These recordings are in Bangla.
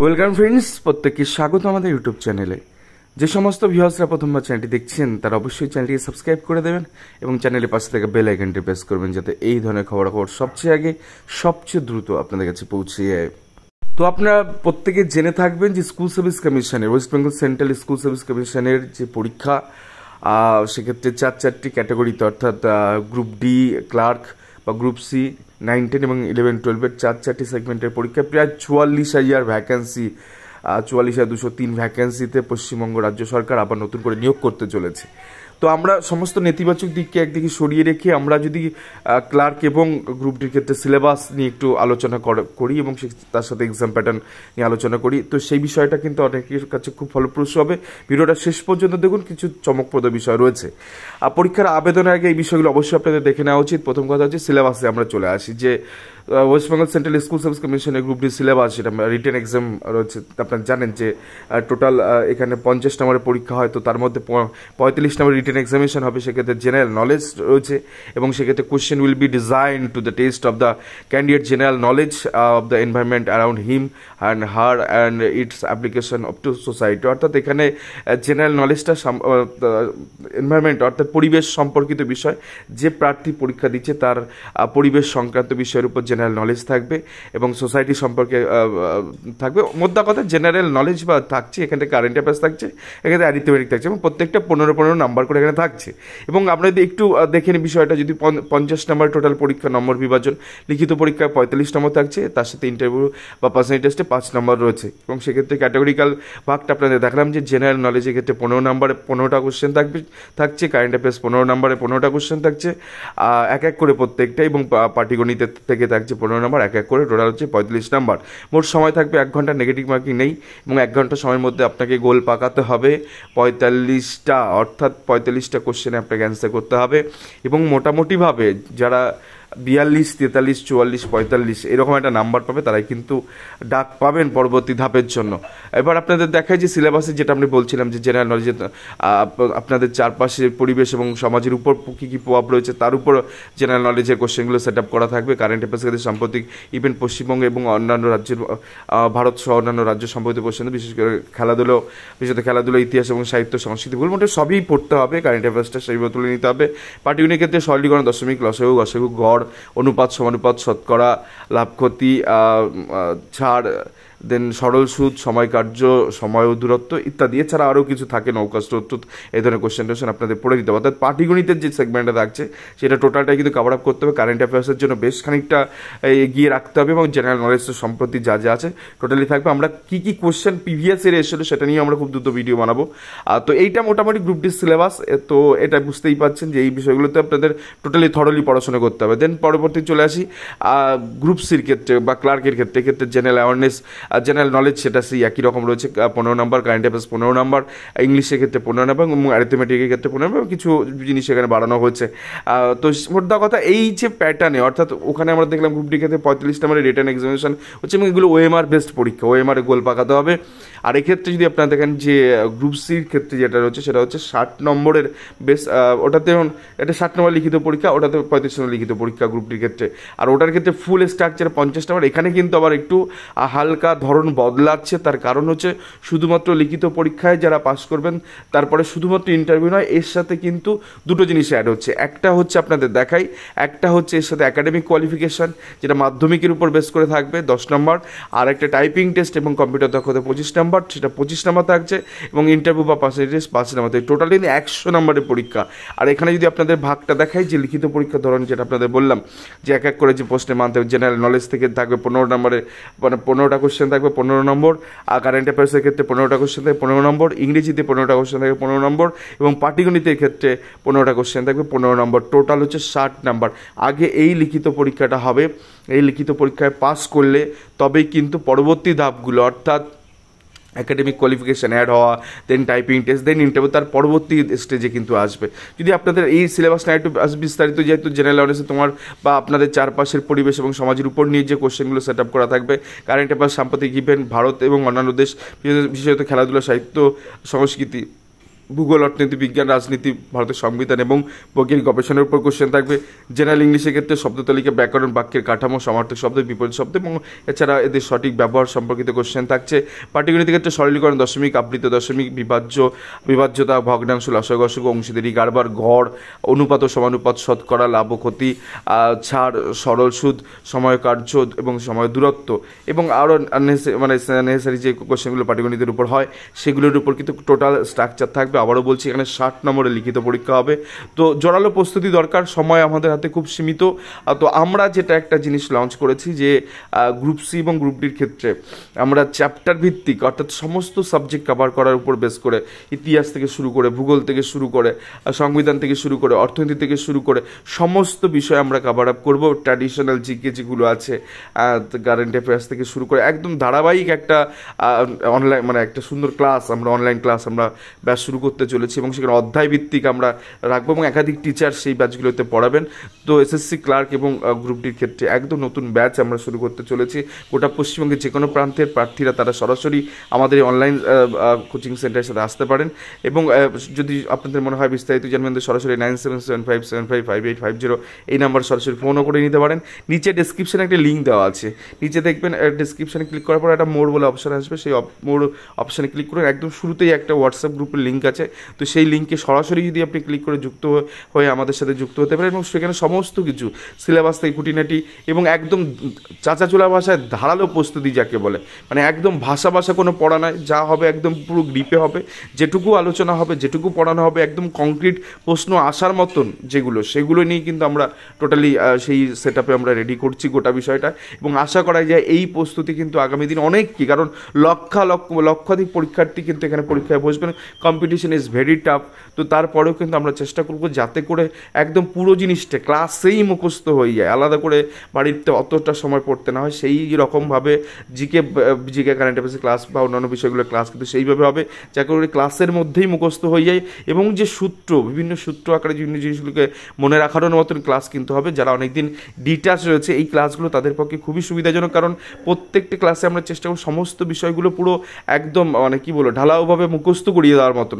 ওয়েলকাম ফ্রেন্ডস, প্রত্যেককে স্বাগত আমাদের ইউটিউব চ্যানেলে। যে সমস্ত ভিউয়ার্সরা প্রথমবার চ্যানেলটি দেখছেন তারা অবশ্যই চ্যানেলটিকে সাবস্ক্রাইব করে দেবেন এবং চ্যানেলের পাশে থেকে বেল আইকনটি প্রেস করবেন, যাতে এই ধরনের খবরাখবর সবচেয়ে আগে সবচেয়ে দ্রুত আপনাদের কাছে পৌঁছে যায়। তো আপনারা প্রত্যেকে জেনে থাকবেন যে স্কুল সার্ভিস কমিশনের, West Bengal central school service কমিশনের যে পরীক্ষা, সেক্ষেত্রে চারটি ক্যাটাগরিতে, অর্থাৎ গ্রুপ ডি ক্লার্ক বা গ্রুপ সি 9, 10 এবং 11, 12-এর চারটি সেগমেন্টের পরীক্ষা, প্রায় 44,000 ভ্যাকেন্সি, 44,203 ভ্যাকেন্সিতে পশ্চিমবঙ্গ রাজ্য সরকার আবার নতুন করে নিয়োগ করতে চলেছে। তো আমরা সমস্ত নেতিবাচক দিককে একদিকে সরিয়ে রেখে আমরা যদি ক্লার্ক এবং গ্রুপ ডির ক্ষেত্রে সিলেবাস নিয়ে একটু আলোচনা করি এবং তার সাথে এক্সাম প্যাটার্ন নিয়ে আলোচনা করি, তো সেই বিষয়টা কিন্তু অনেকের কাছে খুব ফলপ্রসূ হবে। ভিডিওটা শেষ পর্যন্ত দেখুন, কিছু চমকপ্রদ বিষয় রয়েছে। পরীক্ষার আবেদনের আগে এই বিষয়গুলো অবশ্যই আপনাদের দেখে নেওয়া উচিত। প্রথম কথা হচ্ছে সিলেবাসে আমরা চলে আসি, যে West Bengal central school service কমিশনের গ্রুপ ডি সিলেবাস, সেটা রিটেন এক্সাম রয়েছে। আপনারা জানেন যে টোটাল এখানে 50 নম্বরের পরীক্ষা হয়, তো তার মধ্যে 45 নম্বর রিটেন এক্সামিনেশন হবে। সেক্ষেত্রে জেনারেল নলেজ রয়েছে এবং সেক্ষেত্রে question will be design to the test of the candidate general knowledge of the environment around him and her and it's application of two society. অর্থাৎ এখানে জেনারেল নলেজটা এনভায়রনমেন্ট অর্থাৎ পরিবেশ সম্পর্কিত বিষয়, যে প্রার্থী পরীক্ষা দিচ্ছে তার পরিবেশ সংক্রান্ত বিষয়ের উপর জেনারেল নলেজ থাকবে এবং সোসাইটি সম্পর্কে থাকবে। মোদ্দা কথা জেনারেল নলেজ বা থাকছে, এখান থেকে কারেন্ট অ্যাফেয়ার্স থাকছে, এখানে অ্যারিথমেটিক থাকছে এবং প্রত্যেকটা 15 নাম্বার করে এখানে থাকছে। এবং আপনারা যদি একটু দেখে নিন বিষয়টা, যদি 50 নম্বর টোটাল পরীক্ষা নম্বর বিভাজন, লিখিত পরীক্ষায় 45 নম্বর থাকছে, তার সাথে ইন্টারভিউ বা পার্সোনাল টেস্টে 5 নম্বর রয়েছে। এবং সেক্ষেত্রে ক্যাটাগরিক্যাল ভাগটা আপনাদের দেখলাম যে জেনারেল নলেজের ক্ষেত্রে 15 নম্বরে 15টা কোশ্চেন থাকছে, কারেন্ট অ্যাফেয়ার্স 15 নম্বরে 15টা কোশ্চেন থাকছে এক এক করে প্রত্যেকটা, এবং পাটিগণিতের থেকে থাকছে 15 নম্বর এক এক করে, টোটাল হচ্ছে 45 নম্বর। মোট সময় থাকবে 1 ঘন্টা, নেগেটিভ মার্কিং নেই এবং 1 ঘন্টা সময়ের মধ্যে আপনাকে গোল পাকাতে হবে 45টা, অর্থাৎ 45টা কোশ্চেনে আপনাকে অ্যান্সার করতে হবে। এবং মোটামুটিভাবে যারা 42, 43, 44, 45 এরকম একটা নাম্বার পাবে তারাই কিন্তু ডাক পাবেন পরবর্তী ধাপের জন্য। এবার আপনাদের দেখায় যে সিলেবাসে যেটা আমি বলছিলাম যে জেনারেল নলেজে আপনাদের চারপাশের পরিবেশ এবং সমাজের উপর কী কী প্রভাব রয়েছে তার উপর জেনারেল নলেজের কোশ্চেনগুলো সেট আপ করা থাকবে। কারেন্ট অ্যাফেয়ার্সের সাম্প্রতিক ইভেন্ট পশ্চিমবঙ্গ এবং অন্যান্য রাজ্যের, ভারত সহ অন্যান্য রাজ্য সম্পর্কিত কোশ্চেন, বিশেষ করে খেলাধুলো, ইতিহাস এবং সাহিত্য, সংস্কৃতি, মোটামুটি সবই পড়তে হবে। কারেন্ট অ্যাফেয়ার্সটা সেইভাবে তুলে নিতে হবে। পাটিগণিতের ক্ষেত্রে সরলীকরণ, দশমিক, লসাগু, গড়, অনুপাত, সমানুপাত, শতকরা, লাভ ক্ষতি, ছাড়, দেন সরল সুদ, সময় কার্য, সময় ও দূরত্ব ইত্যাদি। এছাড়া আরও কিছু থাকে, নৌকা স্রোত, এই ধরনের কোশ্চেন আপনাদের পড়ে দিতে হবে। অর্থাৎ পাটিগণিতের যে সেগমেন্টটা থাকছে সেটা টোটালটাই কিন্তু কভার আপ করতে হবে। কারেন্ট অ্যাফেয়ার্সের জন্য বেশ খানিকটা এগিয়ে রাখতে হবে এবং জেনারেল নলেজ সম্প্রতি যা যা আছে টোটালি থাকবে। আমরা কী কী কোশ্চেন প্রিভিয়াস ইয়ারে এসেছিলো সেটা নিয়ে আমরা খুব দ্রুত ভিডিও বানাবো। তো এইটা মোটামুটি গ্রুপ ডি সিলেবাস। তো এটা বুঝতেই পারছেন যে এই বিষয়গুলোতে আপনাদের টোটালি থরলি পড়াশোনা করতে হবে। দেন পরবর্তী চলে আসি গ্রুপ সির ক্ষেত্রে বা ক্লার্কের ক্ষেত্রে জেনারেল অ্যাওয়ারনেস, জেনারেল নলেজ সেটা সেই একই রকম রয়েছে, 15 নম্বর, কারেন্ট অ্যাফেয়ার্স 15 নম্বর, ইংলিশের ক্ষেত্রে 15 নম্বর এবং অ্যারিথমেটিকের ক্ষেত্রে 15 নম্বর, কিছু জিনিস এখানে বাড়ানো হয়েছে। তো মোদ্দা কথা এই যে প্যাটার্নে, অর্থাৎ ওখানে আমরা দেখলাম গ্রুপ ডি ক্ষেত্রে 45 নম্বরের রিটেন এক্সামিনেশন হচ্ছে এবং এগুলো ওএমআর বেসড পরীক্ষা, ওএমআরে গোল পাকাতে হবে। আর এক্ষেত্রে যদি আপনারা দেখেন যে গ্রুপ সির ক্ষেত্রে যেটা রয়েছে সেটা হচ্ছে 60 নম্বরের বেস, ওটাতে এটা 60 নম্বর লিখিত পরীক্ষা, ওটাতে 35 নম্বর লিখিত পরীক্ষা গ্রুপ ডির ক্ষেত্রে। আর ওটার ক্ষেত্রে ফুল স্ট্রাকচার 50 নম্বর। এখানে কিন্তু আবার একটু হালকা ধরন বদলাচ্ছে, তার কারণ হচ্ছে শুধুমাত্র লিখিত পরীক্ষায় যারা পাস করবেন তারপরে শুধুমাত্র ইন্টারভিউ নয়, এর সাথে কিন্তু দুটো জিনিস অ্যাড হচ্ছে। একটা হচ্ছে আপনাদের দেখাই, একটা হচ্ছে এর সাথে একাডেমিক কোয়ালিফিকেশান, যেটা মাধ্যমিকের উপর বেস করে থাকবে 10 নম্বর, আর একটা টাইপিং টেস্ট এবং কম্পিউটার দক্ষতা 25 নম্বর, সেটা 25 নম্বর থাকছে এবং ইন্টারভিউ বা পার্সেন্টেজ 5 নম্বর। টোটালি 100 নম্বরের পরীক্ষা। আর এখানে যদি আপনাদের ভাগটা দেখাই যে লিখিত পরীক্ষার ধরন যেটা আপনাদের বললাম যে এক এক করে যে প্রশ্নে মানতে হবে, জেনারেল নলেজ থেকে থাকবে 15 নম্বরে, মানে 15টা কোশ্চেন থাকবে 15 নম্বর, আর কারেন্ট অ্যাফেয়ার্সের ক্ষেত্রে 15টা কোশ্চেন থাকবে 15 নম্বর, ইংরেজিতে 15টা কোশ্চেন থাকবে 15 নম্বর এবং পাটিগণিতের ক্ষেত্রে 15টা কোশ্চেন থাকবে 15 নম্বর। টোটাল হচ্ছে 60 নম্বর। আগে এই লিখিত পরীক্ষাটা হবে, এই লিখিত পরীক্ষায় পাস করলে তবেই কিন্তু পরবর্তী ধাপগুলো, অর্থাৎ একাডেমিক কোয়ালিফিকেশান অ্যাড হওয়া, দেন টাইপিং টেস্ট, দেন ইন্টারভিউ, তার পরবর্তী স্টেজে কিন্তু আসবে। যদি আপনাদের এই সিলেবাসটা একটু বিস্তারিত, যেহেতু জেনারেল অ্যাওয়ারনেসে তোমার বা আপনাদের চারপাশের পরিবেশ এবং সমাজের উপর নিয়ে যে কোশ্চেনগুলো সেট আপ করা থাকবে, কারেন্ট অ্যাফেয়ার্স, সাম্প্রতিক ইভেন্ট, ভারত এবং অন্যান্য দেশ, বিশেষত খেলাধুলা, সাহিত্য, সংস্কৃতি, ভূগোল, অর্থনীতি, বিজ্ঞান, রাজনীতি, ভারতের সংবিধান এবং বৈজ্ঞানিক গবেষণার উপর কোশ্চেন থাকবে। জেনারেল ইংলিশের ক্ষেত্রে শব্দ তালিকা, ব্যাকরণ, বাক্যের কাঠামো, সমার্থক শব্দ, বিপরীত শব্দ এবং এছাড়া এদের সঠিক ব্যবহার সম্পর্কিত কোশ্চেন থাকছে। পাটিগণিতের ক্ষেত্রে সরলীকরণ, দশমিক, আবৃত দশমিক, বিভাজ্যতা, ভগ্নাংশ, লসাগু, গসাগু, অংশীদারি, কারবার, গড়, অনুপাত ও সমানুপাত, শতকরা, লাভ ও ক্ষতি, ছাড়, সরল সুদ, সময় কার্য এবং সময় দূরত্ব এবং আরও নেসেসারি যে কোশ্চেনগুলো পাটিগণিতের উপর হয় সেগুলোর উপর কিন্তু টোটাল স্ট্রাকচার থাকবে। আবারও বলছি, এখানে 60 নম্বরের লিখিত পরীক্ষা হবে। তো জোরালো প্রস্তুতি দরকার, সময় আমাদের হাতে খুব সীমিত। তো আমরা যেটা একটা জিনিস লঞ্চ করেছি যে গ্রুপ সি এবং গ্রুপ ডির ক্ষেত্রে আমরা চ্যাপ্টার ভিত্তিক, অর্থাৎ সমস্ত সাবজেক্ট কভার করার উপর বেস করে, ইতিহাস থেকে শুরু করে, ভূগোল থেকে শুরু করে, সংবিধান থেকে শুরু করে, অর্থনীতি থেকে শুরু করে সমস্ত বিষয় আমরা কভার আপ করবো। ট্র্যাডিশনাল জিকে যেগুলো আছে, কারেন্ট অ্যাফেয়ার্স থেকে শুরু করে একদম ধারাবাহিক একটা অনলাইন একটা সুন্দর ক্লাস, আমরা অনলাইন ক্লাস আমরা ব্যাচ শুরু করতে চলেছি এবং সেখানে অধ্যায় ভিত্তিক আমরা রাখবো এবং একাধিক টিচার সেই ব্যাচগুলোতে পড়াবেন। তো এসএসসি ক্লার্ক এবং গ্রুপ ডির ক্ষেত্রে একদম নতুন ব্যাচ আমরা শুরু করতে চলেছি। গোটা পশ্চিমবঙ্গের যে কোনো প্রান্তের প্রার্থীরা তারা সরাসরি আমাদের অনলাইন কোচিং সেন্টারের সাথে আসতে পারেন এবং যদি আপনাদের মনে হয় বিস্তারিত জানবেন তো সরাসরি 9775755850 এই নাম্বার সরাসরি ফোনও করে নিতে পারেন। নিচে ডেসক্রিপশানে একটা লিঙ্ক দেওয়া আছে, নিচে দেখবেন ডেসক্রিপশানে ক্লিক করার পর একটা মোড় বলে অপশান আসবে, সেই মোড় অপশানে ক্লিক করে একদম শুরুতেই একটা হোয়াটসঅ্যাপ গ্রুপের লিঙ্ক আছে। তো সেই লিঙ্কে সরাসরি যদি আপনি ক্লিক করে যুক্ত হয়ে আমাদের সাথে যুক্ত হতে পারেন এবং সেখানে সমস্ত কিছু সিলেবাস থেকে খুঁটিনাটি এবং একদম চাচাচোলা ভাষায় ধারালো প্রস্তুতি যাকে বলে, একদম ভাষা কোনো পড়া নয়, যা হবে একদম পুরো গ্রিপে হবে, যেটুকু আলোচনা হবে, যেটুকু পড়ানো হবে একদম কংক্রিট প্রশ্ন আসার মতন সেগুলো নিয়েই কিন্তু আমরা টোটালি সেই সেট আপে আমরা রেডি করছি গোটা বিষয়টা এবং আশা করা যায় এই প্রস্তুতি কিন্তু আগামী দিন অনেক কারণ লক্ষাধিক পরীক্ষার্থী কিন্তু এখানে পরীক্ষায় বসবেন। Competition is very tough. তো তারপরেও কিন্তু আমরা চেষ্টা করব যাতে করে একদম পুরো জিনিসটা ক্লাসেই মুখস্থ হয়ে যায়, আলাদা করে বাড়িতে অতটা সময় পড়তে না হয়। সেই রকমভাবে জিকে কারেন্ট অ্যাফেয়ার্সের ক্লাস বা অন্যান্য বিষয়গুলোর ক্লাস কিন্তু সেইভাবে হবে যাতে করে ক্লাসের মধ্যেই মুখস্থ হয়ে যায় এবং যে বিভিন্ন সূত্র আকারে বিভিন্ন জিনিসগুলোকে মনে রাখানোর মতন ক্লাস কিন্তু হবে। যারা অনেকদিন ডিটাচ রয়েছে এই ক্লাসগুলো তাদের পক্ষে খুবই সুবিধাজনক, কারণ প্রত্যেকটা ক্লাসে আমরা চেষ্টা করব সমস্ত বিষয়গুলো পুরো একদম ঢালাওভাবে মুখস্থ করিয়ে দেওয়ার মতন,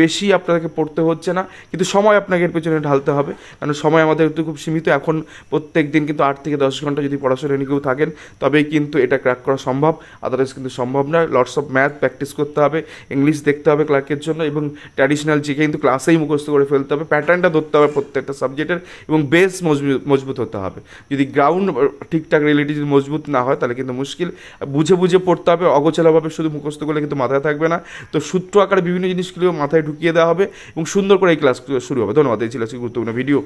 বেশি আপনাকে পড়তে হচ্ছে না, কিন্তু সময় আপনাকে এর পেছনে ঢালতে হবে, কারণ সময় আমাদের একটু খুব সীমিত। এখন প্রত্যেক দিন কিন্তু 8 থেকে 10 ঘন্টা যদি পড়াশোনা নিয়ে কেউ থাকেন তবেই কিন্তু এটা ক্র্যাক করা সম্ভব, আদারওয়াইজ কিন্তু সম্ভব না। লটস অফ ম্যাথ প্র্যাকটিস করতে হবে, ইংলিশ দেখতে হবে ক্লার্কের জন্য এবং ট্র্যাডিশনাল জিকে কিন্তু ক্লাসেই মুখস্থ করে ফেলতে হবে, প্যাটার্নটা ধরতে হবে প্রত্যেকটা সাবজেক্টের এবং বেস মজবুত হতে হবে। যদি গ্রাউন্ড ঠিকঠাক রিয়েলিটি যদি মজবুত না হয় তাহলে কিন্তু মুশকিল। বুঝে পড়তে হবে, অগোছালোভাবে শুধু মুখস্থ করলে কিন্তু মাথায় থাকবে না। তো সূত্র আকারে বিভিন্ন জিনিসগুলো মাথায় ঢুকিয়ে দেওয়া হবে এবং সুন্দর করে এই ক্লাসগুলো শুরু হবে। ধন্যবাদ। এই ছিল গুরুত্বপূর্ণ ভিডিও।